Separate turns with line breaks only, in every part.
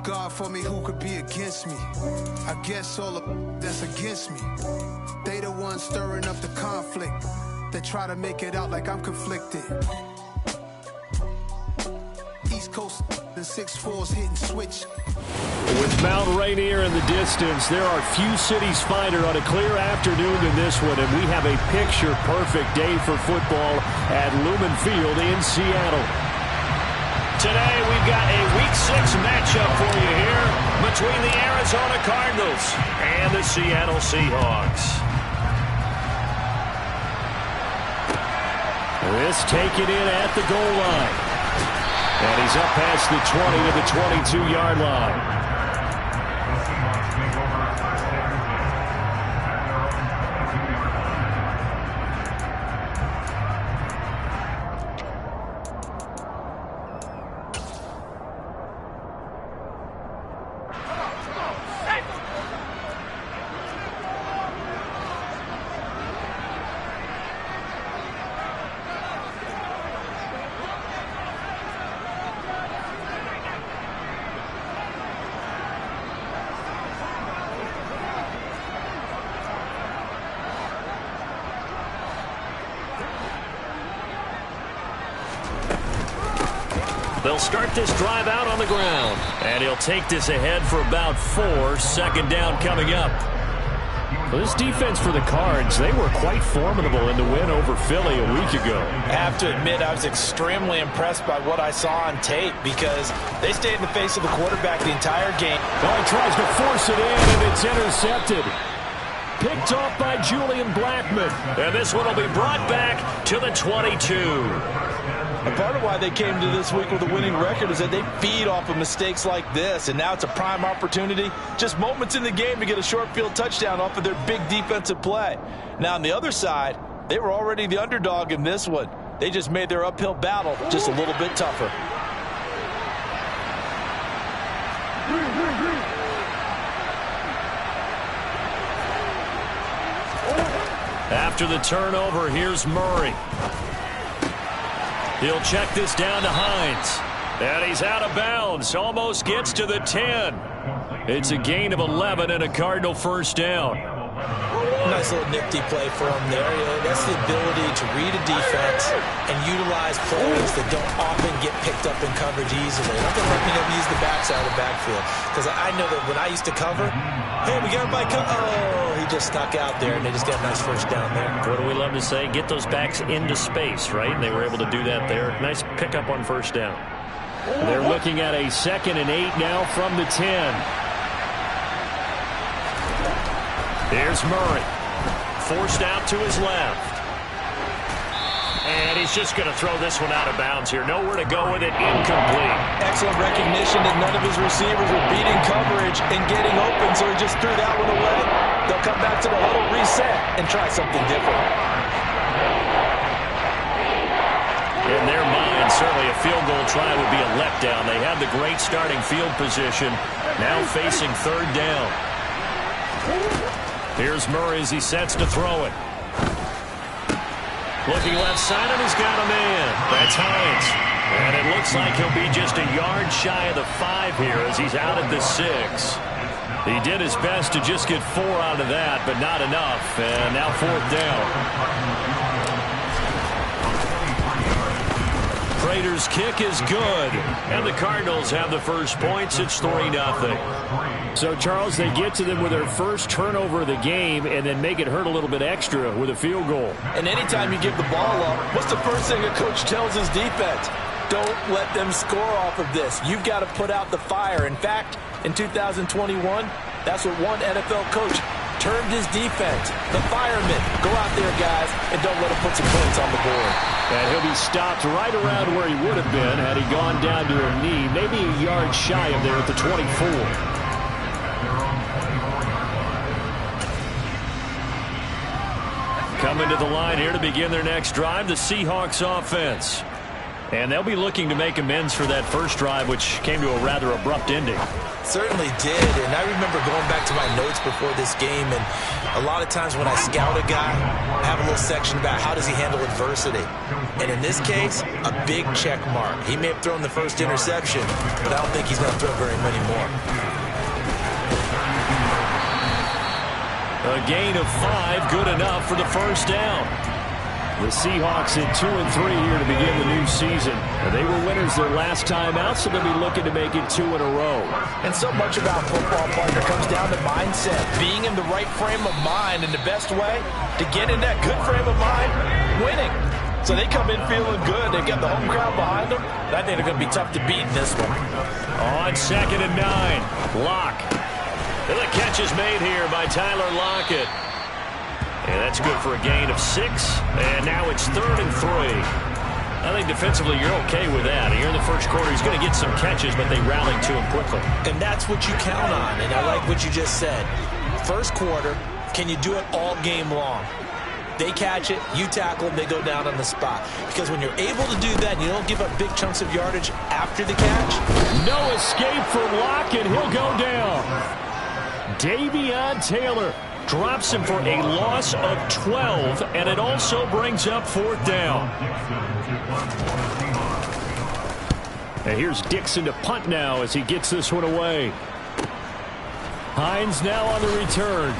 God for me, who could be against me? I guess all the that's against me. They the ones stirring up the conflict. They try to make it out like I'm conflicted. East Coast and 6'4's hitting switch.
With Mount Rainier in the distance, there are few cities finer on a clear afternoon than this one, and we have a picture-perfect day for football at Lumen Field in Seattle. Today, we've got a Week 6 matchup for you here between the Arizona Cardinals and the Seattle Seahawks. This taken in at the goal line. And he's up past the 20 to the 22-yard line. They'll start this drive out on the ground. And he'll take this ahead for about 4. Second down coming up. Well, this defense for the Cards, they were quite formidable in the win over Philly a week ago.
I have to admit, I was extremely impressed by what I saw on tape because they stayed in the face of the quarterback the entire game.
Well, he tries to force it in, and it's intercepted. Picked off by Julian Blackmon. And this one will be brought back to the 22.
And part of why they came to this week with a winning record is that they feed off of mistakes like this, and now it's a prime opportunity, just moments in the game to get a short field touchdown off of their big defensive play. Now on the other side, they were already the underdog in this one. They just made their uphill battle just a little bit tougher.
After the turnover, here's Murray. He'll check this down to Hines. And he's out of bounds. Almost gets to the 10. It's a gain of 11 and a Cardinal first down.
Nice little nifty play for him there. That's the ability to read a defense and utilize plays that don't often get picked up in coverage easily. I'm going to let them use the backside of the backfield because I know that when I used to cover, hey, we got by he just snuck out there, and they just got a nice first down there.
What do we love to say? Get those backs into space, right? And they were able to do that there. Nice pickup on first down. They're looking at a 2nd and 8 now from the 10. There's Murray. Forced out to his left. And he's just going to throw this one out of bounds here. Nowhere to go with it. Incomplete.
Excellent recognition that none of his receivers were beating coverage and getting open, so he just threw that one away. They'll come back to the huddle, reset, and try something different.
In their mind, certainly a field goal try would be a letdown. They have the great starting field position, now facing 3rd down. Here's Murray as he sets to throw it. Looking left side, and he's got a man. That's Hines. And it looks like he'll be just a yard shy of the 5 here as he's out at the 6. He did his best to just get 4 out of that, but not enough. And now 4th down. Prater's kick is good. And the Cardinals have the first points. It's 3-0. So, Charles, they get to them with their first turnover of the game and then make it hurt a little bit extra with a field goal.
And anytime you give the ball up, what's the first thing a coach tells his defense? Don't let them score off of this. You've got to put out the fire. In fact, in 2021, that's what one NFL coach termed his defense. The firemen. Go out there, guys, and don't let them put some points on the board.
And he'll be stopped right around where he would have been had he gone down to a knee, maybe a yard shy of there at the 24. Coming to the line here to begin their next drive, the Seahawks offense. And they'll be looking to make amends for that first drive, which came to a rather abrupt ending.
Certainly did, and I remember going back to my notes before this game, and a lot of times when I scout a guy, I have a little section about how does he handle adversity. And in this case, a big check mark. He may have thrown the first interception, but I don't think he's going to throw very many more.
A gain of 5, good enough for the first down. The Seahawks at 2-3 here to begin the new season. They were winners their last time out, so they'll be looking to make it 2 in a row.
And so much about football, partner, comes down to mindset. Being in the right frame of mind, and the best way to get in that good frame of mind, winning. So they come in feeling good. They've got the home crowd behind them. I think they're going to be tough to beat in this one.
On 2nd and 9, Locke. And the catch is made here by Tyler Lockett. And that's good for a gain of 6. And now it's 3rd and 3. I think defensively you're okay with that. Here in the first quarter, he's going to get some catches, but they rallied to him quickly.
And that's what you count on. And I like what you just said. First quarter, can you do it all game long? They catch it, you tackle them, they go down on the spot. Because when you're able to do that, and you don't give up big chunks of yardage after the catch.
No escape from Lockett. He'll go down. Davion Taylor drops him for a loss of 12, and it also brings up 4th down. And here's Dixon to punt now as he gets this one away. Hines now on the return.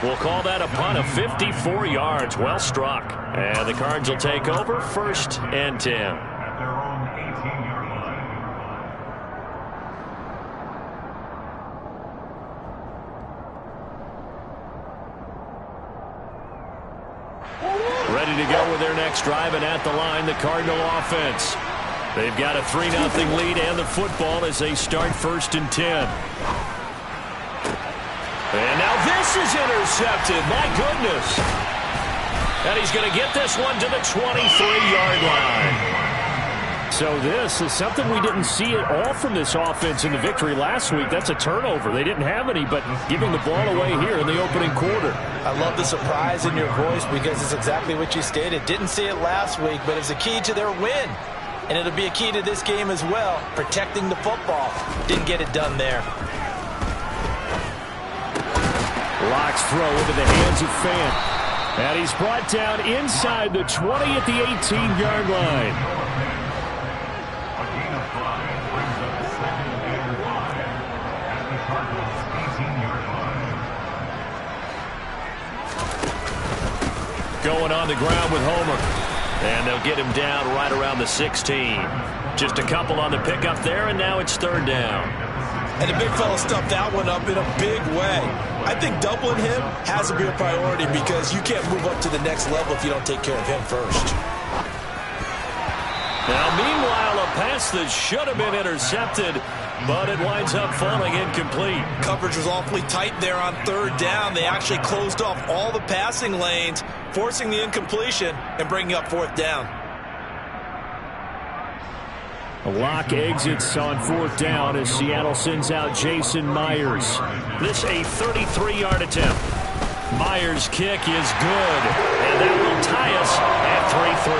We'll call that a punt of 54 yards. Well struck. And the Cards will take over 1st and 10. Ready to go with their next drive, and at the line, the Cardinal offense. They've got a 3-0 lead and the football as they start 1st and 10. And now this is intercepted. My goodness. And he's going to get this one to the 23-yard line. So this is something we didn't see at all from this offense in the victory last week. That's a turnover. They didn't have any, but giving the ball away here in the opening quarter.
I love the surprise in your voice because it's exactly what you stated. Didn't see it last week, but it's a key to their win. And it'll be a key to this game as well, protecting the football. Didn't get it done there.
Locke's throw into the hands of Fant. And he's brought down inside the 20 at the 18-yard line. Going on the ground with Homer. And they'll get him down right around the 16. Just a couple on the pickup there, and now it's 3rd down.
And the big fella stuffed that one up in a big way. I think doubling him has to be a priority because you can't move up to the next level if you don't take care of him first.
Now, meanwhile, a pass that should have been intercepted, but it winds up falling incomplete.
Coverage was awfully tight there on 3rd down. They actually closed off all the passing lanes, forcing the incompletion and bringing up 4th down.
Locke exits on 4th down as Seattle sends out Jason Myers. This a 33-yard attempt. Myers' kick is good, and that will tie us at 3-3.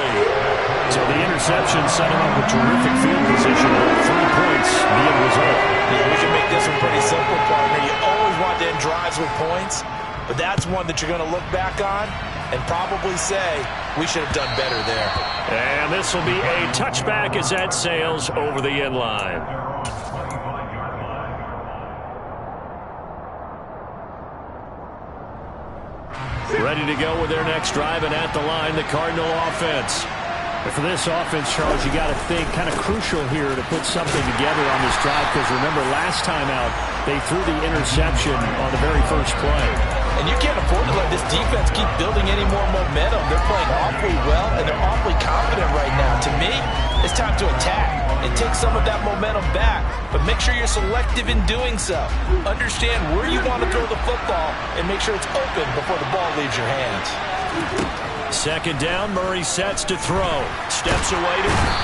So the interception setting up a terrific field position. 3 points, the end result.
Yeah, we can make this one pretty simple, partner. You always want to end drives with points, but that's one that you're going to look back on and probably say, we should have done better there.
And this will be a touchback as that sails over the end line. Ready to go with their next drive, and at the line, the Cardinal offense. But for this offense, Charles, you got to think kind of crucial here to put something together on this drive, because remember last time out, they threw the interception on the very first play.
And you can't afford to let this defense keep building any more momentum. They're playing awfully well, and they're awfully confident right now. To me, it's time to attack and take some of that momentum back. But make sure you're selective in doing so. Understand where you want to throw the football and make sure it's open before the ball leaves your hands.
2nd down, Murray sets to throw. Steps away,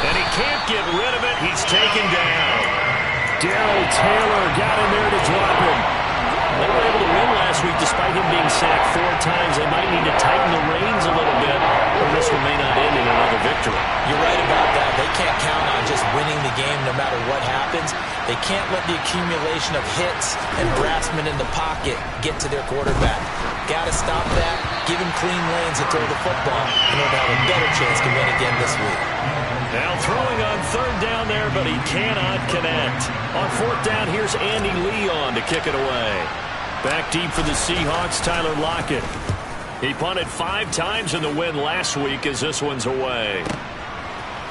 and he can't get rid of it. He's taken down. Darrell Taylor got in there to drop him. They were able to win last week despite him being sacked 4 times. They might need to tighten the reins a little bit for this this one may not end in another victory.
You're right about that. They can't count on just winning the game no matter what happens. They can't let the accumulation of hits and harassment in the pocket get to their quarterback. Got to stop that. Give him clean lanes to throw the football in order to have a better chance to win again this week.
Now throwing on third down there, but he cannot connect. On fourth down, here's Andy Leon to kick it away. Back deep for the Seahawks, Tyler Lockett. He punted 5 times in the win last week as this one's away.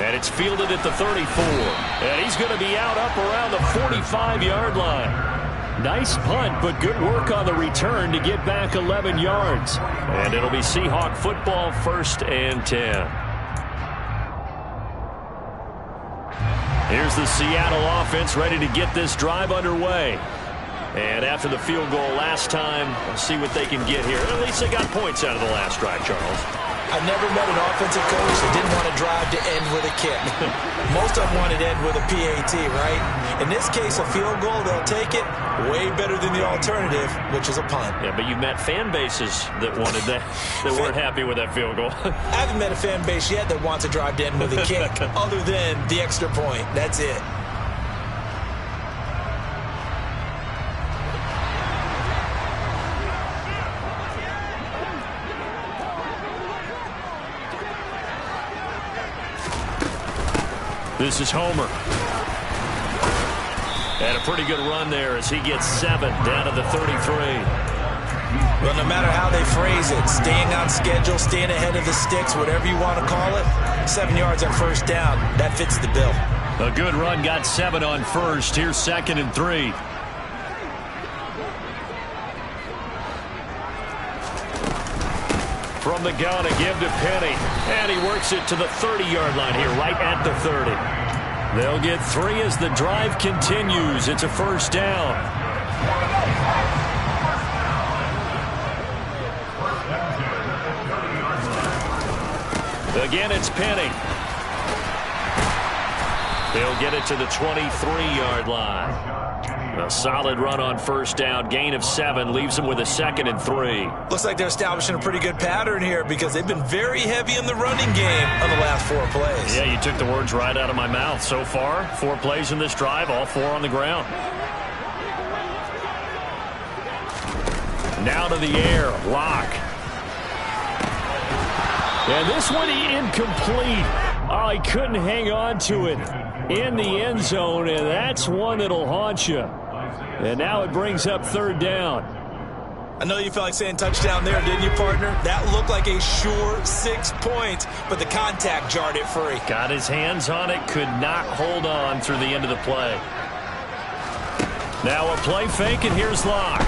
And it's fielded at the 34. And he's going to be out up around the 45-yard line. Nice punt, but good work on the return to get back 11 yards. And it'll be Seahawk football, 1st and 10. Here's the Seattle offense ready to get this drive underway. And after the field goal last time, let's see what they can get here. At least they got points out of the last drive, Charles.
I never met an offensive coach that didn't want to drive to end with a kick. Most of them wanted to end with a PAT, right? In this case, a field goal, they'll take it. Way better than the alternative, which is a punt.
Yeah, but you've met fan bases that wanted that, that weren't happy with that field goal.
I haven't met a fan base yet that wants to drive to end with a kick, other than the extra point. That's it.
This is Homer. And a pretty good run there as he gets 7 down to the 33.
Well, no matter how they phrase it, staying on schedule, staying ahead of the sticks, whatever you want to call it, 7 yards on first down, that fits the bill.
A good run, got 7 on first. Here's 2nd and 3. From the gun, a give to Penny. And he works it to the 30-yard line here, right at the 30. They'll get 3 as the drive continues. It's a first down. Again, it's Penny. They'll get it to the 23-yard line. A solid run on first down. Gain of 7 leaves them with a 2nd and 3.
Looks like they're establishing a pretty good pattern here because they've been very heavy in the running game on the last 4 plays.
Yeah, you took the words right out of my mouth. So far, 4 plays in this drive, all 4 on the ground. Now to the air, Locke. And this one incomplete. Oh, he couldn't hang on to it in the end zone, and that's one that'll haunt you. And now it brings up 3rd down.
I know you felt like saying touchdown there, didn't you, partner? That looked like a sure 6 points, but the contact jarred it free.
Got his hands on it, could not hold on through the end of the play. Now a play fake, and here's Locke.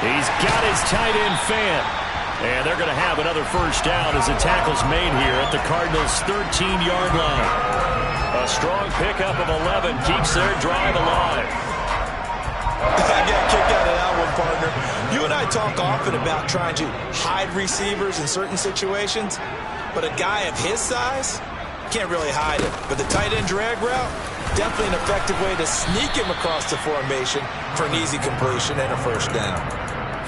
He's got his tight end fan. And they're going to have another first down as the tackle's made here at the Cardinals' 13-yard line. A strong pickup of 11 keeps their drive alive.
I got a kick out of that one, partner. You and I talk often about trying to hide receivers in certain situations, but a guy of his size can't really hide it. But the tight end drag route, definitely an effective way to sneak him across the formation for an easy completion and a first down.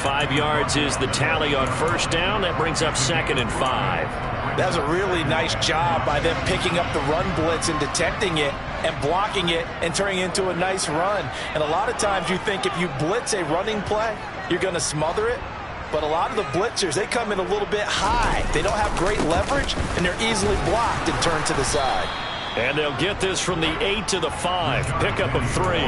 5 yards is the tally on first down. That brings up 2nd and 5.
That was a really nice job by them picking up the run blitz and detecting it and blocking it and turning it into a nice run. And a lot of times you think if you blitz a running play, you're going to smother it. But a lot of the blitzers, they come in a little bit high. They don't have great leverage, and they're easily blocked and turned to the side.
And they'll get this from the 8 to the 5. Pickup of 3.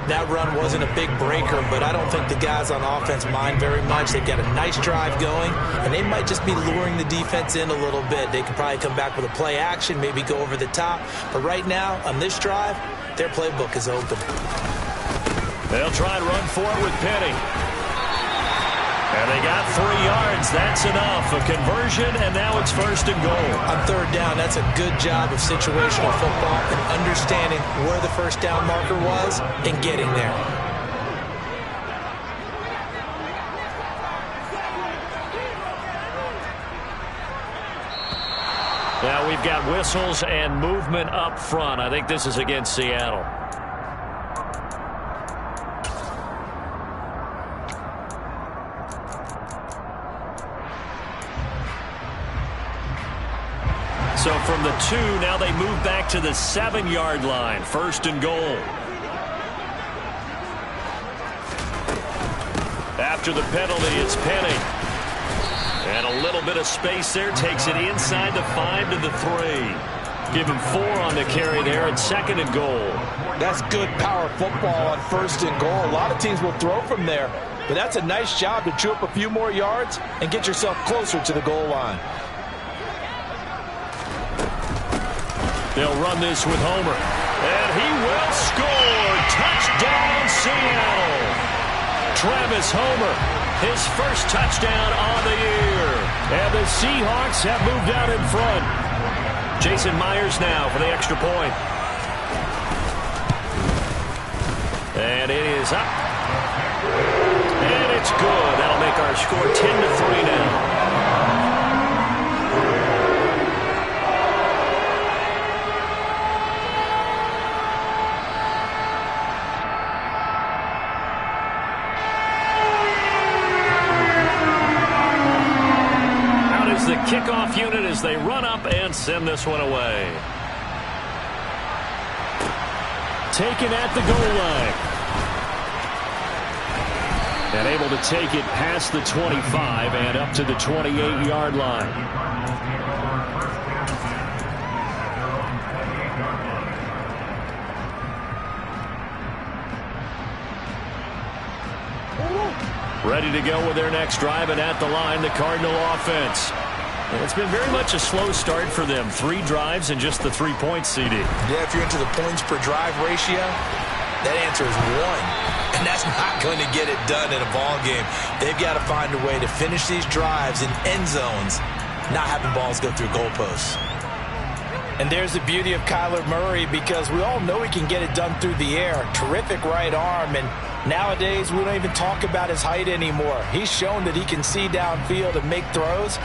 That run wasn't a big breaker, but I don't think the guys on offense mind very much. They've got a nice drive going, and they might just be luring the defense in a little bit. They could probably come back with a play action, maybe go over the top. But right now, on this drive, their playbook is open.
They'll try and run for it with Penny. And they got 3 yards. That's enough. A conversion, and now it's 1st and goal.
On 3rd down, that's a good job of situational football and understanding where the first down marker was and getting there.
Now we've got whistles and movement up front. I think this is against Seattle. So from the 2, now they move back to the 7-yard line. 1st and goal. After the penalty, it's Penny. And a little bit of space there. Takes it inside the 5 to the 3. Give him 4 on the carry there at 2nd and goal.
That's good power football on 1st and goal. A lot of teams will throw from there. But that's a nice job to chew up a few more yards and get yourself closer to the goal line.
They'll run this with Homer. And he will score. Touchdown, Seattle. Travis Homer, his first touchdown on the year. And the Seahawks have moved out in front. Jason Myers now for the extra point. And it is up. And it's good. That'll make our score 10-3 now. The kickoff unit as they run up and send this one away. Taken at the goal line. And able to take it past the 25 and up to the 28-yard line. Ready to go with their next drive, and at the line, the Cardinal offense. And it's been very much a slow start for them. 3 drives and just the 3 points, CD.
Yeah, if you're into the points per drive ratio, that answer is 1. And that's not going to get it done in a ball game. They've got to find a way to finish these drives in end zones, not having balls go through goalposts. And there's the beauty of Kyler Murray, because we all know he can get it done through the air. Terrific right arm, and nowadays we don't even talk about his height anymore. He's shown that he can see downfield and make throws,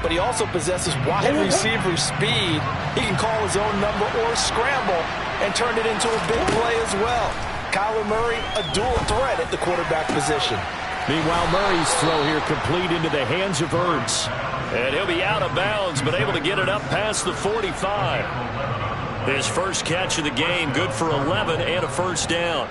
but he also possesses wide receiver speed. He can call his own number or scramble and turn it into a big play as well. Kyler Murray, a dual threat at the quarterback position.
Meanwhile, Murray's throw here complete into the hands of Ertz. And he'll be out of bounds, but able to get it up past the 45. His first catch of the game, good for 11 and a first down.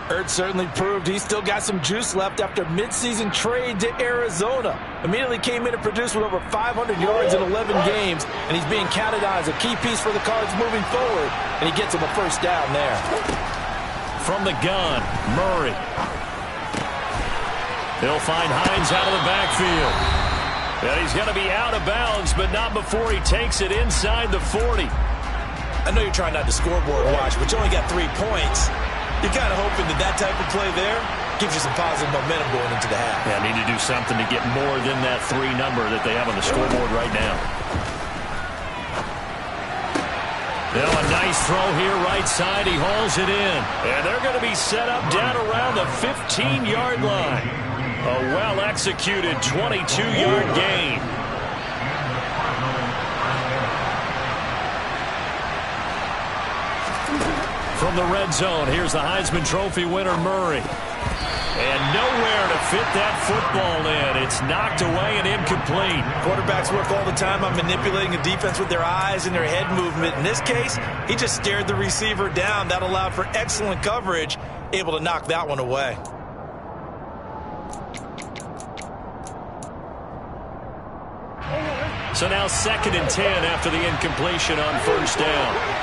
Ertz certainly proved he's still got some juice left after midseason trade to Arizona. Immediately came in and produced with over 500 yards in 11 games, and he's being counted on as a key piece for the Cards moving forward, and he gets him a first down there.
From the gun, Murray. He'll find Hines out of the backfield. And he's going to be out of bounds, but not before he takes it inside the 40.
I know you're trying not to scoreboard watch, but you only got 3 points. You're kind of hoping that that type of play there gives you some positive momentum going into the half.
Yeah, need to do something to get more than that 3 number that they have on the scoreboard right now. Now a nice throw here right side. He hauls it in. And they're going to be set up down around the 15-yard line. A well-executed 22-yard gain. From the red zone, here's the Heisman Trophy winner, Murray. And nowhere to fit that football in. It's knocked away and incomplete.
Quarterbacks work all the time on manipulating a defense with their eyes and their head movement. In this case, he just stared the receiver down. That allowed for excellent coverage, able to knock that one away.
So now 2nd and 10 after the incompletion on first down.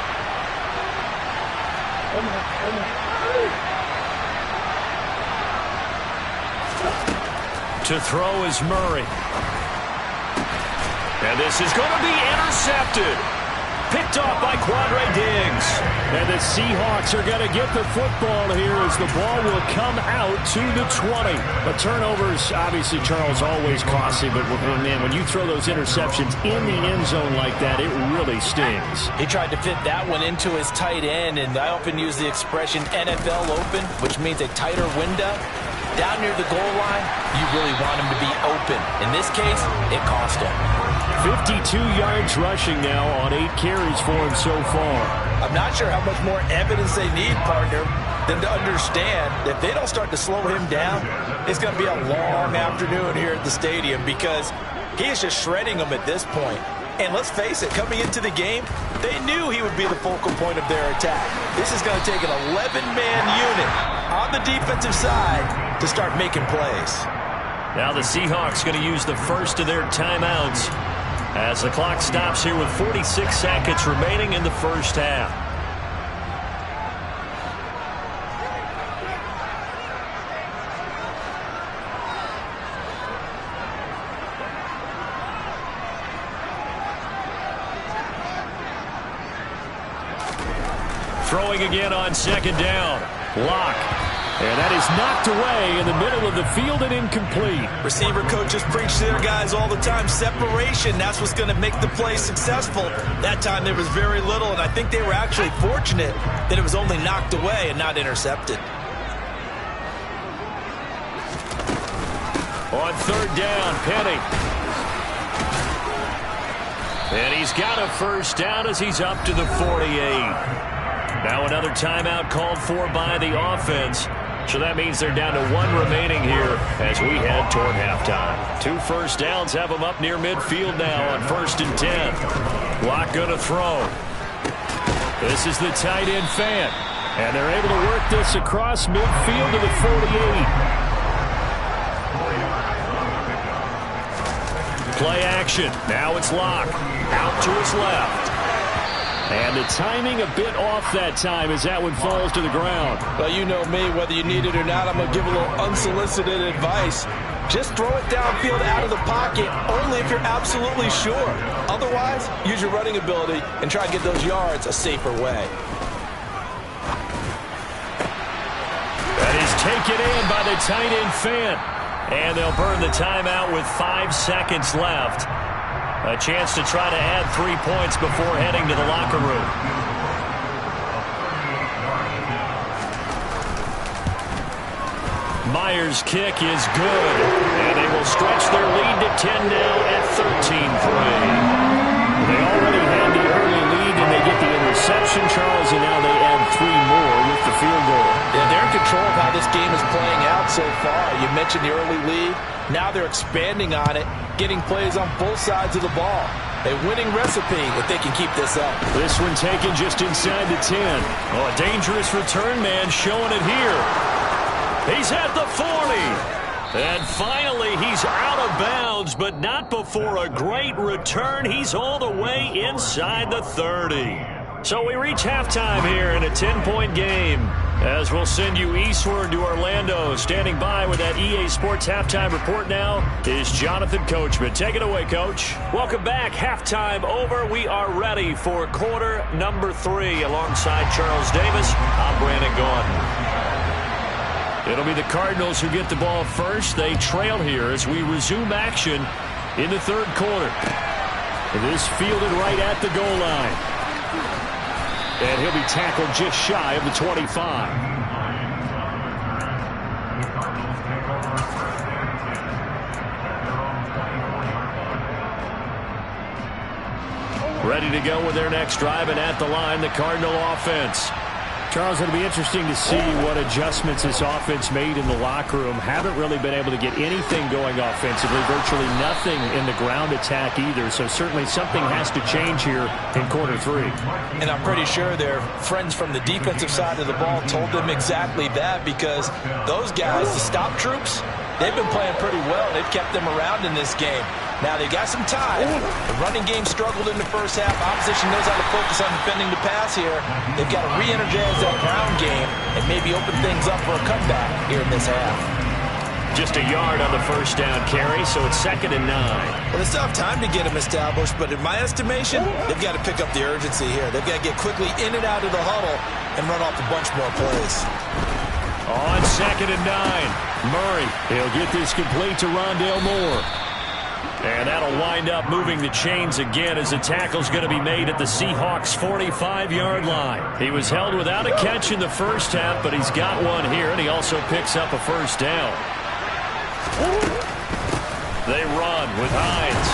To throw is Murray. And this is going to be intercepted. Picked off by Quandre Diggs. And the Seahawks are going to get the football here as the ball will come out to the 20. But turnovers, obviously, Charles, always costly. But, man, when you throw those interceptions in the end zone like that, it really stings.
He tried to fit that one into his tight end, and I often use the expression NFL open, which means a tighter window. Down near the goal line, you really want him to be open. In this case, it cost him.
52 yards rushing now on 8 carries for him so far.
I'm not sure how much more evidence they need, partner, than to understand that if they don't start to slow him down, it's going to be a long afternoon here at the stadium, because he is just shredding them at this point. And let's face it, coming into the game, they knew he would be the focal point of their attack. This is going to take an 11-man unit on the defensive side to start making plays.
Now the Seahawks going to use the first of their timeouts as the clock stops here with 46 seconds remaining in the first half. Throwing again on second down. Locke. And that is knocked away in the middle of the field and incomplete.
Receiver coaches preach to their guys all the time. Separation, that's what's going to make the play successful. That time there was very little, and I think they were actually fortunate that it was only knocked away and not intercepted.
On third down, Penny. And he's got a first down as he's up to the 48. Now another timeout called for by the offense. So that means they're down to one remaining here as we head toward halftime. 2 first downs have them up near midfield now on 1st and 10. Locke going to throw. This is the tight end Fant. And they're able to work this across midfield to the 48. Play action. Now it's Locke. Out to his left. And the timing a bit off that time as that one falls to the ground.
Well, you know me, whether you need it or not, I'm going to give a little unsolicited advice. Just throw it downfield out of the pocket, only if you're absolutely sure. Otherwise, use your running ability and try to get those yards a safer way.
That is taken in by the tight end Fant. And they'll burn the timeout with 5 seconds left. A chance to try to add 3 points before heading to the locker room. Myers' kick is good. And they will stretch their lead to 10 now at 13-3. They already had the early lead, and they get the interception, Charles, and now they add 3 more with the field goal.
Yeah, they're in control of how this game is playing out so far. You mentioned the early lead. Now they're expanding on it, getting plays on both sides of the ball. A winning recipe if they can keep this up.
This one taken just inside the 10. Oh, a dangerous return man showing it here. He's at the 40. And finally, he's out of bounds, but not before a great return. He's all the way inside the 30. So we reach halftime here in a 10-point game. As we'll send you eastward to Orlando. Standing by with that EA Sports halftime report now is Jonathan Coachman. Take it away, Coach. Welcome back. Halftime over. We are ready for quarter number 3. Alongside Charles Davis, I'm Brandon Gaudin. It'll be the Cardinals who get the ball first. They trail here as we resume action in the third quarter. This fielded right at the goal line. And he'll be tackled just shy of the 25. Ready to go with their next drive, and at the line, the Cardinal offense. Charles, it'll be interesting to see what adjustments this offense made in the locker room. Haven't really been able to get anything going offensively, virtually nothing in the ground attack either. So certainly something has to change here in quarter 3.
And I'm pretty sure their friends from the defensive side of the ball told them exactly that, because those guys, the stop troops, they've been playing pretty well. They've kept them around in this game. Now, they got some time. The running game struggled in the first half. Opposition knows how to focus on defending the pass here. They've got to re-energize that ground game and maybe open things up for a comeback here in this half.
Just a yard on the first down carry, so it's 2nd and 9.
Well, they still have time to get them established, but in my estimation, they've got to pick up the urgency here. They've got to get quickly in and out of the huddle and run off a bunch more plays.
On 2nd and 9, Murray. He'll get this complete to Rondale Moore. And that'll wind up moving the chains again as the tackle's going to be made at the Seahawks' 45-yard line. He was held without a catch in the first half, but he's got one here, and he also picks up a first down. They run with Hines.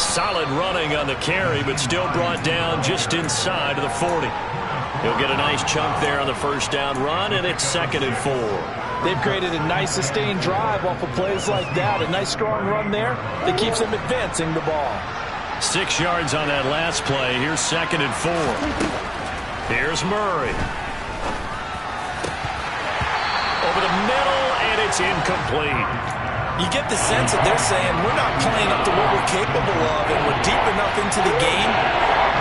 Solid running on the carry, but still brought down just inside of the 40. He'll get a nice chunk there on the first down run, and it's 2nd and 4.
They've created a nice sustained drive off of plays like that. A nice strong run there that keeps them advancing the ball.
6 yards on that last play. Here's 2nd and 4. Here's Murray. Over the middle, and it's incomplete.
You get the sense that they're saying we're not playing up to what we're capable of, and we're deep enough into the game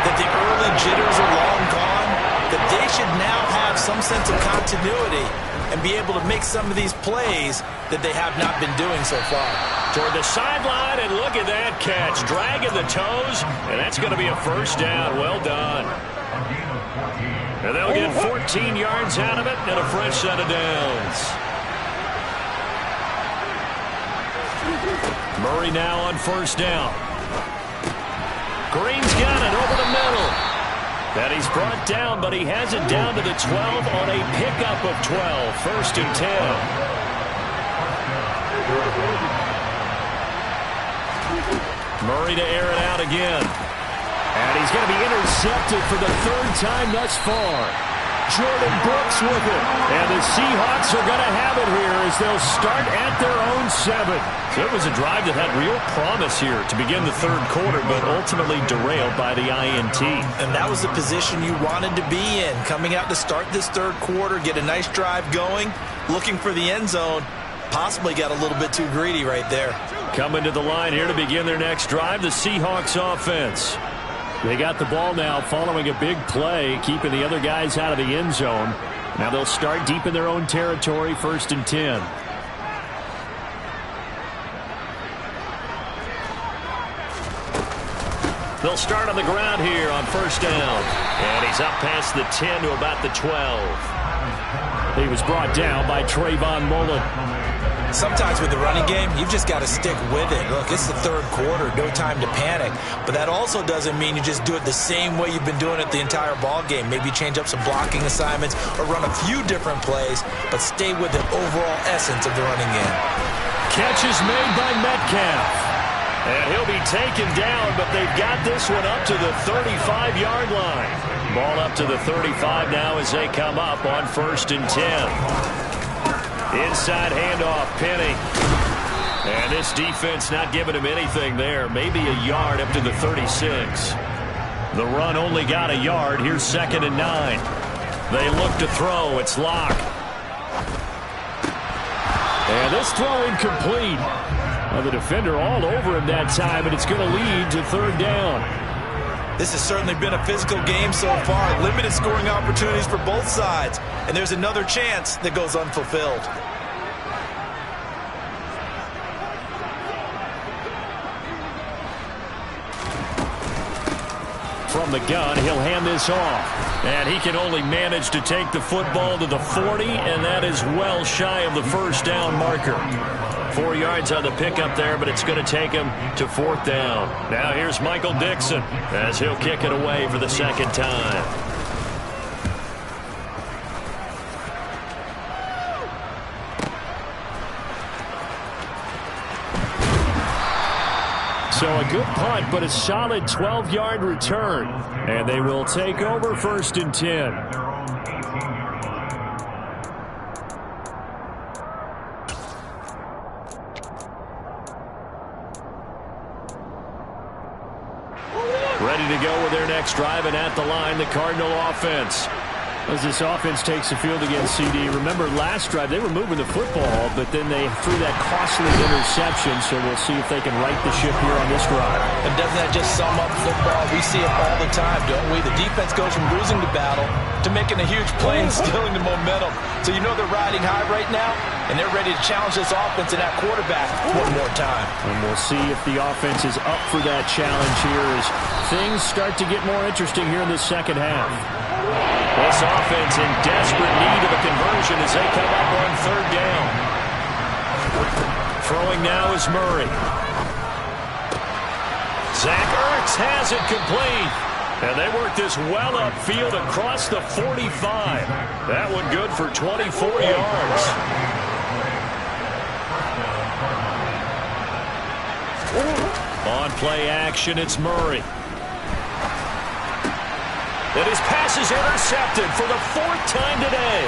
that the early jitters are long gone, that they should now have some sense of continuity and be able to make some of these plays that they have not been doing so far.
Toward the sideline, and look at that catch. Dragging the toes, and that's going to be a first down. Well done. And they'll get 14 yards out of it and a fresh set of downs. Murray now on first down. Green's got it over the middle. And he's brought down, but he has it down to the 12 on a pickup of 12. 1st and 10. Murray to air it out again. And he's going to be intercepted for the 3rd time thus far. Jordan Brooks with it. And the Seahawks are going to have it here as they'll start at their own 7. So it was a drive that had real promise here to begin the 3rd quarter, but ultimately derailed by the INT.
And that was the position you wanted to be in. Coming out to start this 3rd quarter, get a nice drive going, looking for the end zone. Possibly got a little bit too greedy right there.
Coming to the line here to begin their next drive, the Seahawks offense. They got the ball now following a big play, keeping the other guys out of the end zone. Now they'll start deep in their own territory, 1st and 10. They'll start on the ground here on first down. And he's up past the 10 to about the 12. He was brought down by Trayvon Mullen.
Sometimes with the running game, you've just got to stick with it. Look, it's the 3rd quarter, no time to panic. But that also doesn't mean you just do it the same way you've been doing it the entire ball game. Maybe change up some blocking assignments or run a few different plays, but stay with the overall essence of the running game.
Catch is made by Metcalf. And he'll be taken down, but they've got this one up to the 35-yard line. Ball up to the 35 now as they come up on 1st and 10. Inside handoff, Penny. And this defense not giving him anything there. Maybe a yard up to the 36. The run only got a yard. Here's 2nd and 9. They look to throw. It's Locke. And this throw incomplete. Well, the defender all over him that time, and it's going to lead to 3rd down.
This has certainly been a physical game so far. Limited scoring opportunities for both sides. And there's another chance that goes unfulfilled.
From the gun, he'll hand this off. And he can only manage to take the football to the 40, and that is well shy of the first down marker. 4 yards on the pickup there, but it's going to take him to 4th down. Now here's Michael Dixon as he'll kick it away for the 2nd time. So a good punt, but a solid 12-yard return. And they will take over 1st and 10. Ready to go with their next drive, and at the line, the Cardinal offense. As this offense takes the field against CD, remember last drive they were moving the football, but then they threw that costly interception, so we'll see if they can right the ship here on this drive.
And doesn't that just sum up football? We see it all the time, don't we? The defense goes from losing the battle to making a huge play and stealing the momentum. So you know they're riding high right now, and they're ready to challenge this offense and that quarterback one more time.
And we'll see if the offense is up for that challenge here as things start to get more interesting here in the 2nd half. This offense in desperate need of a conversion as they come up on 3rd down. Throwing now is Murray. Zach Ertz has it complete. And they work this well upfield across the 45. That one good for 24 yards. On play action, it's Murray. And his pass is intercepted for the 4th time today.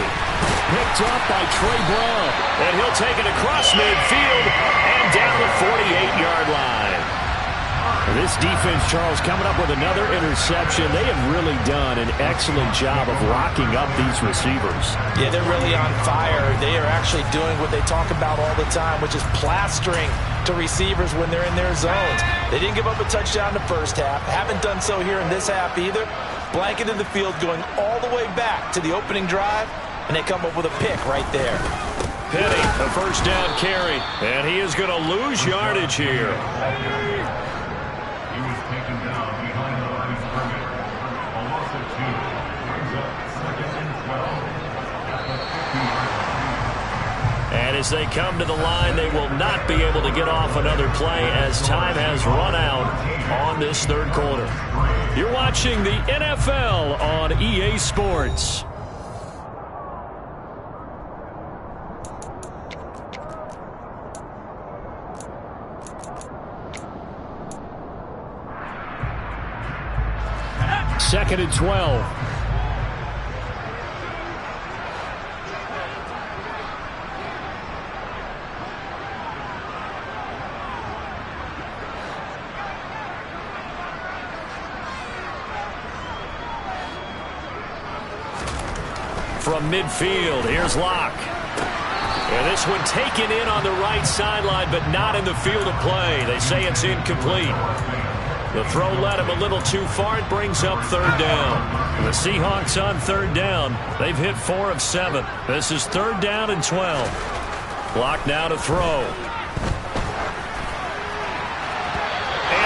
Picked up by Trey Brown. And he'll take it across midfield and down the 48-yard line. This defense, Charles, coming up with another interception. They have really done an excellent job of locking up these receivers.
Yeah, they're really on fire. They are actually doing what they talk about all the time, which is plastering to receivers when they're in their zones. They didn't give up a touchdown in the first half. Haven't done so here in this half either. Blanketed the field going all the way back to the opening drive, and they come up with a pick right there.
Penny, a first down carry, and he is going to lose yardage here. And as they come to the line, they will not be able to get off another play as time has run out on this 3rd quarter. You're watching the NFL on EA Sports. Second and 12. From midfield, here's Locke. And this one taken in on the right sideline, but not in the field of play. They say it's incomplete. The throw led him a little too far. It brings up 3rd down. The Seahawks on 3rd down. They've hit 4 of 7. This is 3rd down and 12. Locke now to throw.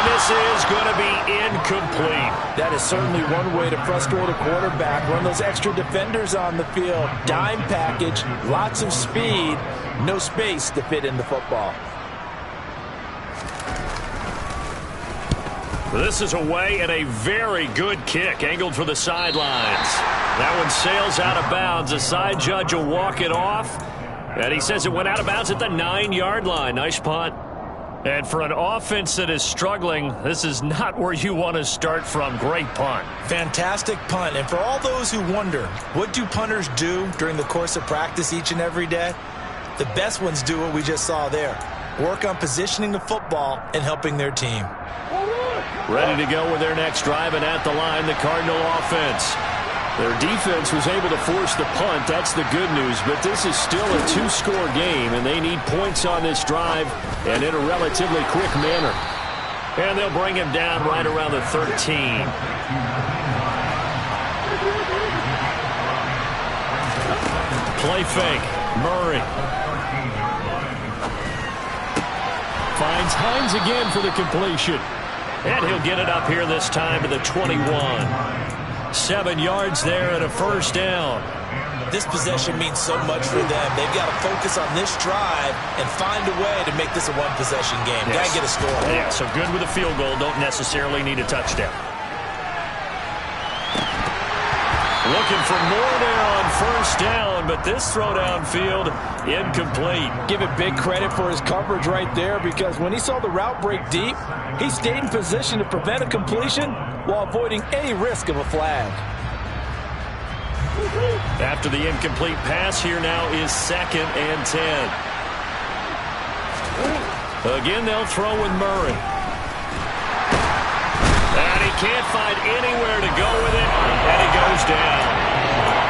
This is going to be incomplete.
That is certainly one way to frustrate a quarterback. Run those extra defenders on the field. Dime package, lots of speed, no space to fit in the football.
This is away and a very good kick angled for the sidelines. That one sails out of bounds. The side judge will walk it off. And he says it went out of bounds at the 9-yard line. Nice punt. And for an offense that is struggling, this is not where you want to start from. Great punt.
Fantastic punt. And for all those who wonder, what do punters do during the course of practice each and every day? The best ones do what we just saw there. Work on positioning the football and helping their team.
Ready to go with their next drive, and at the line, the Cardinal offense. Their defense was able to force the punt. That's the good news, but this is still a 2-score game, and they need points on this drive and in a relatively quick manner. And they'll bring him down right around the 13. Play fake. Murray. Finds Hines again for the completion. And he'll get it up here this time to the 21. 7 yards there and a first down.
This possession means so much for them. They've got to focus on this drive and find a way to make this a one-possession game.
Yes.
Got to get a score.
Yeah, so good with a field goal. Don't necessarily need a touchdown. Looking for more there on first down, but this throw downfield incomplete.
Give it big credit for his coverage right there, because when he saw the route break deep, he stayed in position to prevent a completion while avoiding any risk of a flag.
After the incomplete pass, here now is 2nd and 10. Again, they'll throw with Murray. And he can't find anywhere to go with it, and he goes down.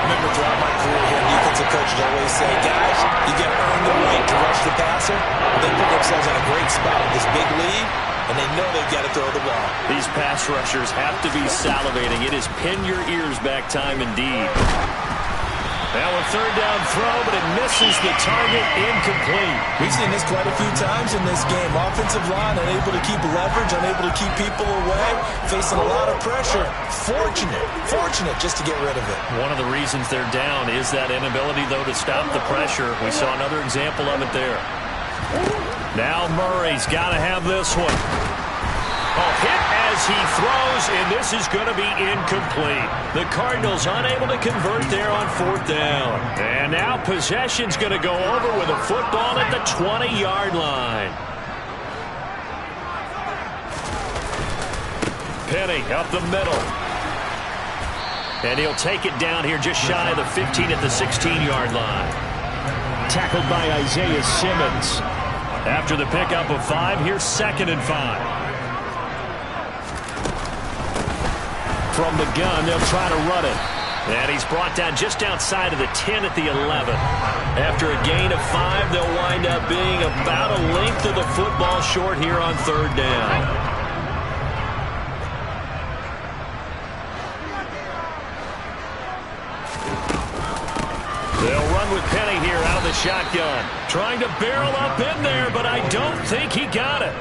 Remember, throughout my career here, defensive coaches always say, guys, you got to earn the right to rush the passer. They put themselves in a great spot with this big lead, and they know they've got to throw the ball.
These pass rushers have to be salivating. It is pin your ears back time indeed. Now a third down throw, but it misses the target, incomplete.
We've seen this quite a few times in this game. Offensive line unable to keep leverage, unable to keep people away, facing a lot of pressure. Fortunate just to get rid of it.
One of the reasons they're down is that inability, though, to stop the pressure. We saw another example of it there. Now Murray's got to have this one. Hit as he throws, and this is going to be incomplete. The Cardinals unable to convert there on 4th down. And now possession's going to go over with a football at the 20-yard line. Penny up the middle. And he'll take it down here just shy of the 15 at the 16-yard line. Tackled by Isaiah Simmons. After the pickup of 5, here's 2nd and 5. From the gun, they'll try to run it. And he's brought down just outside of the 10 at the 11. After a gain of 5, they'll wind up being about a length of the football short here on 3rd down. They'll run with Penny here out of the shotgun. Trying to barrel up in there, but I don't think he got it.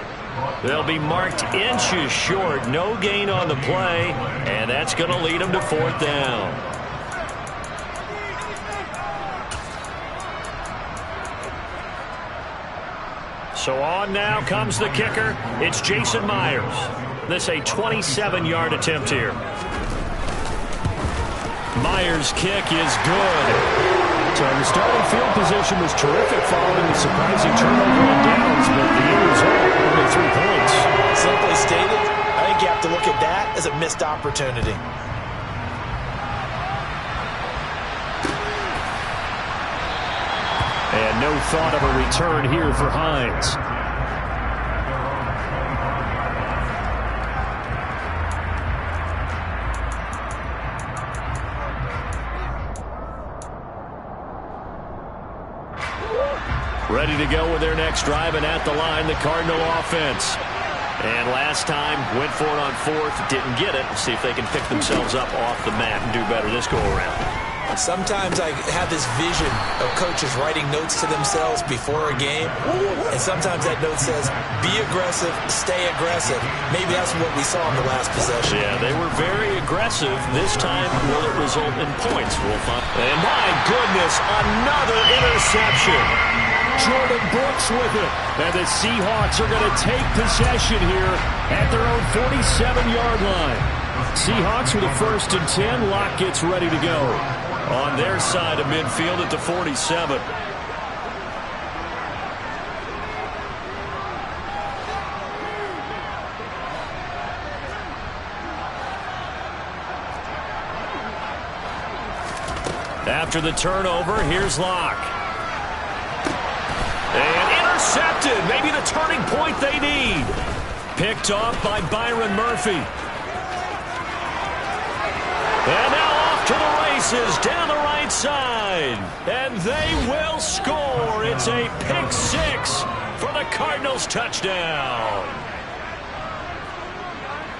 They'll be marked inches short. No gain on the play, and that's going to lead them to 4th down. So on now comes the kicker. It's Jason Myers. This a 27-yard attempt here. Myers' kick is good. So the starting field position was terrific following the surprising turnover on downs, but the end result, only 3 points.
Simply stated, I think you have to look at that as a missed opportunity.
And no thought of a return here for Hines. Ready to go with their next drive, and at the line, the Cardinal offense. And last time, went for it on 4th, didn't get it. See if they can pick themselves up off the mat and do better this go-around.
Sometimes I have this vision of coaches writing notes to themselves before a game, and sometimes that note says, be aggressive, stay aggressive. Maybe that's what we saw in the last possession.
Yeah, they were very aggressive. This time, will it result in points? We'll find. And my goodness, another interception. Jordan Brooks with it. And the Seahawks are going to take possession here at their own 47-yard line. Seahawks with a 1st and 10. Locke gets ready to go on their side of midfield at the 47. After the turnover, here's Locke. And intercepted. Maybe the turning point they need. Picked off by Byron Murphy. And now off to the races down the right side. And they will score. It's a pick 6 for the Cardinals touchdown.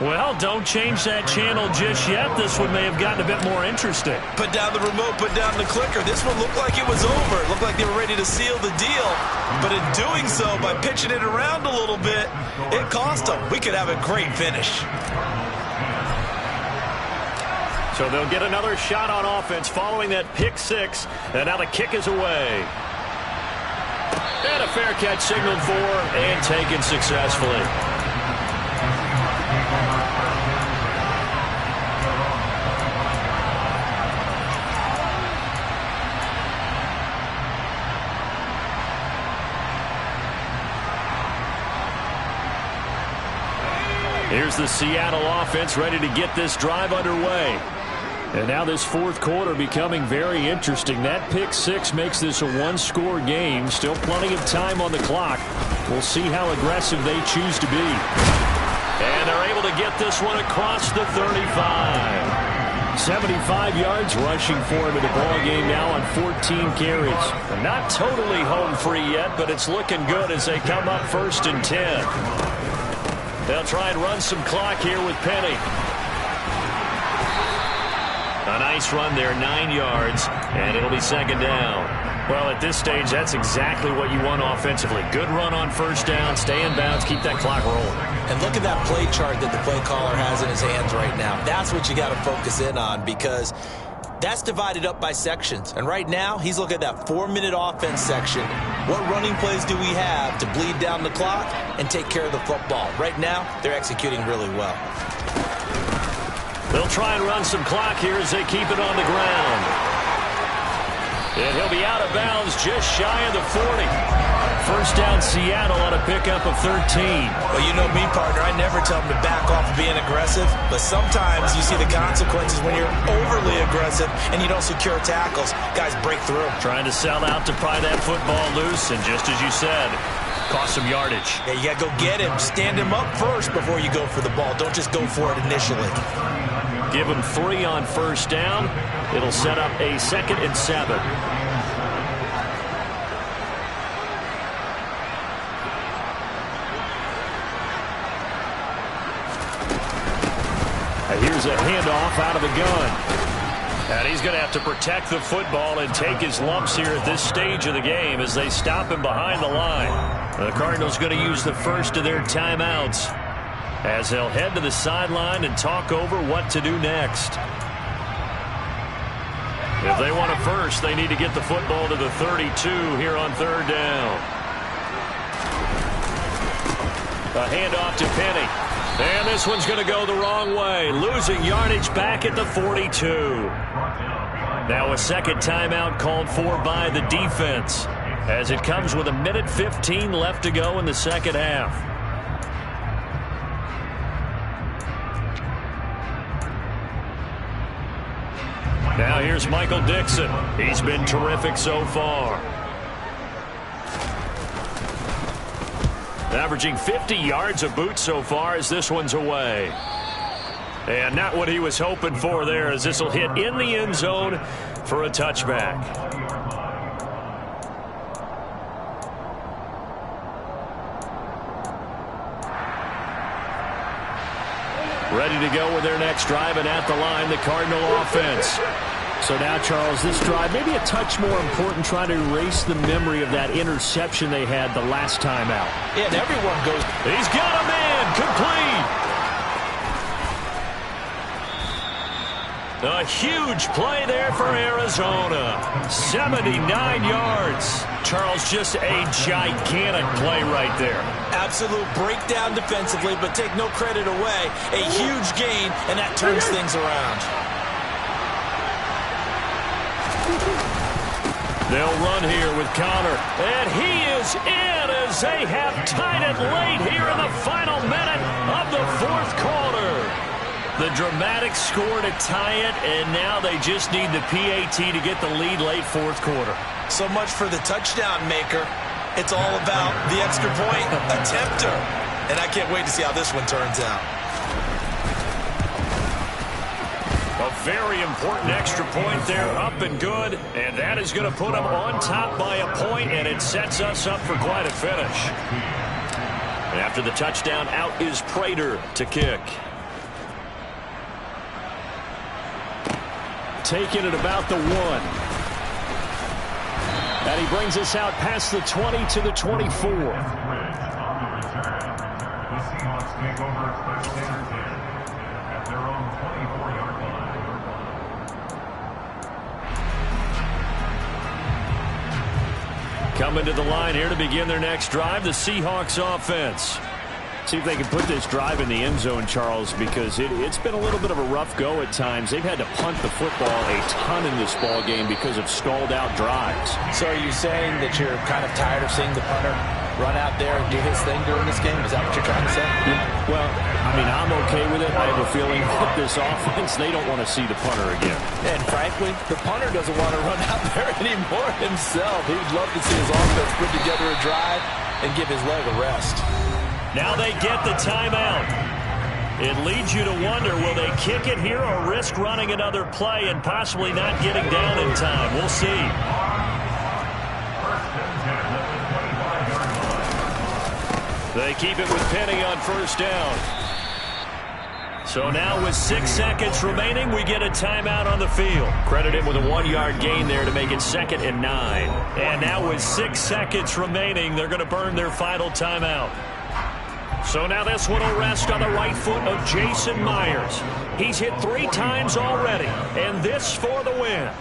Well, don't change that channel just yet. This one may have gotten a bit more interesting.
Put down the remote, put down the clicker. This one looked like it was over. It looked like they were ready to seal the deal. But in doing so, by pitching it around a little bit, it cost them. We could have a great finish.
So they'll get another shot on offense following that pick 6. And now the kick is away. And a fair catch signaled for and taken successfully. Here's the Seattle offense ready to get this drive underway. And now this 4th quarter becoming very interesting. That pick 6 makes this a 1-score game. Still plenty of time on the clock. We'll see how aggressive they choose to be. And they're able to get this one across the 35. 75 yards rushing for him in the ball game now on 14 carries. Not totally home free yet, but it's looking good as they come up 1st and 10. They'll try and run some clock here with Penny. A nice run there, 9 yards, and it'll be 2nd down. Well, at this stage, that's exactly what you want offensively. Good run on 1st down, stay in bounds, keep that clock rolling.
And look at that play chart that the play caller has in his hands right now. That's what you got to focus in on, because that's divided up by sections. And right now, he's looking at that 4-minute offense section. What running plays do we have to bleed down the clock and take care of the football? Right now, they're executing really well.
They'll try and run some clock here as they keep it on the ground. And he'll be out of bounds just shy of the 40. first down Seattle on a pickup of 13.
Well, you know me, partner. I never tell them to back off of being aggressive, but sometimes you see the consequences when you're overly aggressive and you don't secure tackles. Guys break through.
Trying to sell out to pry that football loose, and just as you said, cost some yardage.
Yeah, you got to go get him. Stand him up first before you go for the ball. Don't just go for it initially.
Give him 3 on first down. It'll set up a 2nd and 7. Here's a handoff out of the gun. And he's going to have to protect the football and take his lumps here at this stage of the game as they stop him behind the line. The Cardinals going to use the first of their timeouts as they'll head to the sideline and talk over what to do next. If they want a first, they need to get the football to the 32 here on 3rd down. A handoff to Penny. And this one's going to go the wrong way, losing yardage back at the 42. Now a 2nd timeout called for by the defense as it comes with 1:15 left to go in the 2nd half. Now here's Michael Dixon. He's been terrific so far. Averaging 50 yards a boot so far as this one's away. And not what he was hoping for there, as this will hit in the end zone for a touchback. Ready to go with their next drive, and at the line, the Cardinal offense. So now, Charles, this drive maybe a touch more important, trying to erase the memory of that interception they had the last time out.
Yeah, and everyone goes.
He's got a man, complete. A huge play there for Arizona. 79 yards. Charles, just a gigantic play right there.
Absolute breakdown defensively, but take no credit away. A huge gain, and that turns things around.
They'll run here with Connor, and he is in as they have tied it late here in the final minute of the 4th quarter. The dramatic score to tie it, and now they just need the PAT to get the lead late 4th quarter.
So much for the touchdown maker. It's all about the extra point attempter, and I can't wait to see how this one turns out.
A very important extra point there, up and good, and that is going to put them on top by a point, and it sets us up for quite a finish. And after the touchdown, out is Prater to kick. Taking it about the 1. And he brings us out past the 20 to the 24. Coming to the line here to begin their next drive, the Seahawks offense. See if they can put this drive in the end zone, Charles, because it's been a little bit of a rough go at times. They've had to punt the football a ton in this ball game because of stalled-out drives.
So are you saying that you're kind of tired of seeing the punter run out there and do his thing during this game? Is that what you're trying to say?
Yeah, well, I mean, I'm okay with it. I have a feeling that this offense, they don't want to see the punter again.
And frankly, the punter doesn't want to run out there anymore himself. He would love to see his offense put together a drive and give his leg a rest.
Now they get the timeout. It leads you to wonder, will they kick it here or risk running another play and possibly not getting down in time? We'll see. They keep it with Penny on first down. So now with 6 seconds remaining, we get a timeout on the field. Credit him with a 1-yard gain there to make it 2nd and 9. And now with 6 seconds remaining, they're going to burn their final timeout. So now this one will rest on the right foot of Jason Myers. He's hit 3 times already, and this for the win.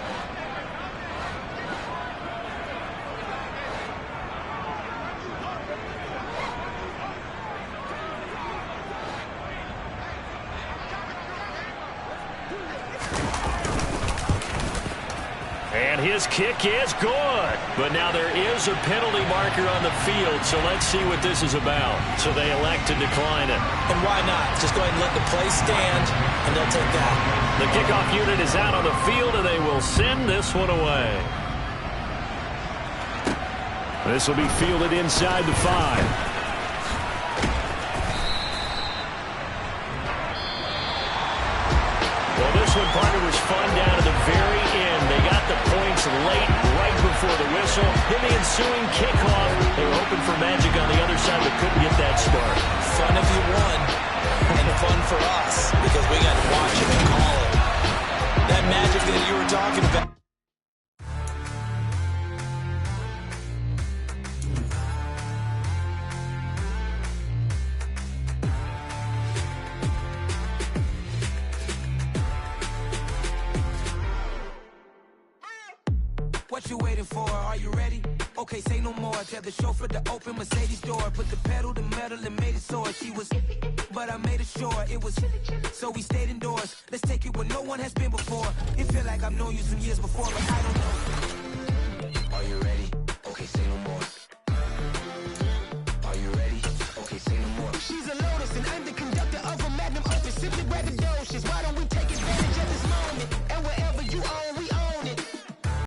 And his kick is good. But now there is a penalty marker on the field, so let's see what this is about. So they elect to decline it.
And why not? Just go ahead and let the play stand, and they'll take that.
The kickoff unit is out on the field, and they will send this one away. This will be fielded inside the 5. Well, this one, partner, was fun down to the very end. They got the points late, right before the whistle. In the ensuing kickoff, they were hoping for magic on the other side, but couldn't get that spark.
Fun if you won, and fun for us, because we got to watch it and call it. That magic that you were talking about.
What you waiting for? Are you ready? Okay, say no more. Tell the chauffeur to open Mercedes door. Put the pedal to metal and made it soar. She was, but I made it sure it was. So we stayed indoors. Let's take it where no one has been before. It feel like I've known you some years before, but I don't know. Are you ready?